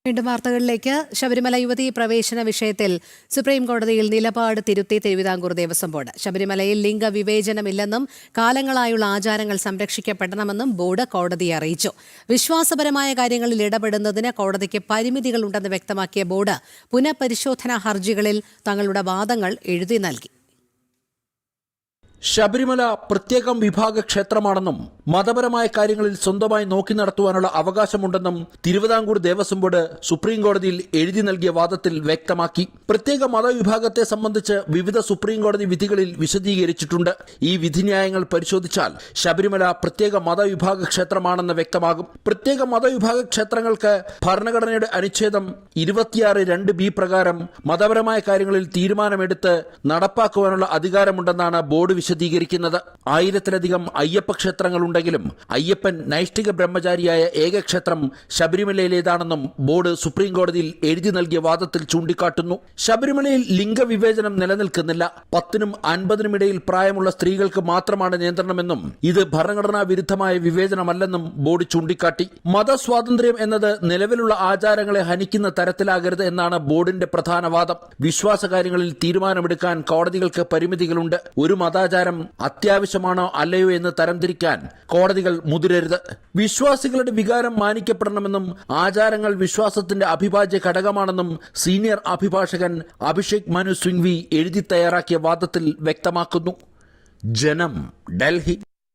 വീണ്ടും വാർത്തകളിലേക്ക്. ശബരിമല യുവതീ പ്രവേശന വിഷയത്തിൽ സുപ്രീം കോടതിയിൽ നിലപാട് തിരുത്തി തിരുവിതാംകൂർ ദേവസ്വം ബോർഡ്. ശബരിമലയിൽ ലിംഗവിവേചനമില്ലെന്നും കാലങ്ങളായുള്ള ആചാരങ്ങൾ സംരക്ഷിക്കപ്പെടണമെന്നും ബോർഡ് കോടതിയെ അറിയിച്ചു. വിശ്വാസപരമായ കാര്യങ്ങളിൽ ഇടപെടുന്നതിന് കോടതിക്ക് പരിമിതികളുണ്ടെന്ന് വ്യക്തമാക്കിയ ബോർഡ് പുനഃപരിശോധനാ ഹർജികളിൽ തങ്ങളുടെ വാദങ്ങൾ എഴുതി നൽകി. ശബരിമല പ്രത്യേകം വിഭാഗ ക്ഷേത്രമാണെന്നും മതപരമായ കാര്യങ്ങളിൽ സ്വന്തമായി നോക്കി നടത്തുവാനുള്ള അവകാശമുണ്ടെന്നും തിരുവിതാംകൂർ ദേവസ്വം ബോർഡ് സുപ്രീം കോടതിയിൽ എഴുതി നൽകിയ വാദത്തിൽ വ്യക്തമാക്കി. പ്രത്യേക മതവിഭാഗത്തെ സംബന്ധിച്ച് വിവിധ സുപ്രീം കോടതി വിധികളിൽ വിശദീകരിച്ചിട്ടുണ്ട്. ഈ വിധിന്യായങ്ങൾ പരിശോധിച്ചാൽ ശബരിമല പ്രത്യേക മതവിഭാഗ ക്ഷേത്രമാണെന്ന് വ്യക്തമാകും. പ്രത്യേക മതവിഭാഗ ക്ഷേത്രങ്ങൾക്ക് ഭരണഘടനയുടെ അനുച്ഛേദം 26(2)(b) പ്രകാരം മതപരമായ കാര്യങ്ങളിൽ തീരുമാനമെടുത്ത് നടപ്പാക്കുവാനുള്ള അധികാരമുണ്ടെന്നാണ് ബോർഡ് വിശദീകരിക്കുന്നത്. 1000-ലധികം അയ്യപ്പ ക്ഷേത്രങ്ങളുണ്ടെങ്കിലും അയ്യപ്പൻ നൈഷ്ഠിക ബ്രഹ്മചാരിയായ ഏക ക്ഷേത്രം ശബരിമലയിലേതാണെന്നും ബോർഡ് സുപ്രീം കോടതിയിൽ എഴുതി നൽകിയ വാദത്തിൽ ചൂണ്ടിക്കാട്ടുന്നു. ശബരിമലയിൽ ലിംഗവിവേചനം നിലനിൽക്കുന്നില്ല. 10നും 50നും ഇടയിൽ പ്രായമുള്ള സ്ത്രീകൾക്ക് മാത്രമാണ് നിയന്ത്രണമെന്നും ഇത് ഭരണഘടനാ വിരുദ്ധമായ വിവേചനമല്ലെന്നും ബോർഡ് ചൂണ്ടിക്കാട്ടി. മതസ്വാതന്ത്ര്യം എന്നത് നിലവിലുള്ള ആചാരങ്ങളെ ഹനിക്കുന്ന തരത്തിലാകരുത് എന്നാണ് ബോർഡിന്റെ പ്രധാന വാദം. വിശ്വാസകാര്യങ്ങളിൽ തീരുമാനമെടുക്കാൻ കോടതികൾക്ക് പരിമിതികളുണ്ട്. ഒരു മതാചാരം അത്യാവശ്യമാണോ അല്ലയോ എന്ന് തരംതിരിക്കാൻ കോടതികൾ മുതിരരുത്. വിശ്വാസികളുടെ വികാരം മാനിക്കപ്പെടണമെന്നും ആചാരങ്ങൾ വിശ്വാസത്തിന്റെ അവിഭാജ്യ ഘടകമാണെന്നും സീനിയർ അഭിഭാഷകൻ അഭിഷേക് മനു സിംഗ്വി എഴുതി തയ്യാറാക്കിയ വാദത്തിൽ വ്യക്തമാക്കുന്നു. ജനം, ഡൽഹി.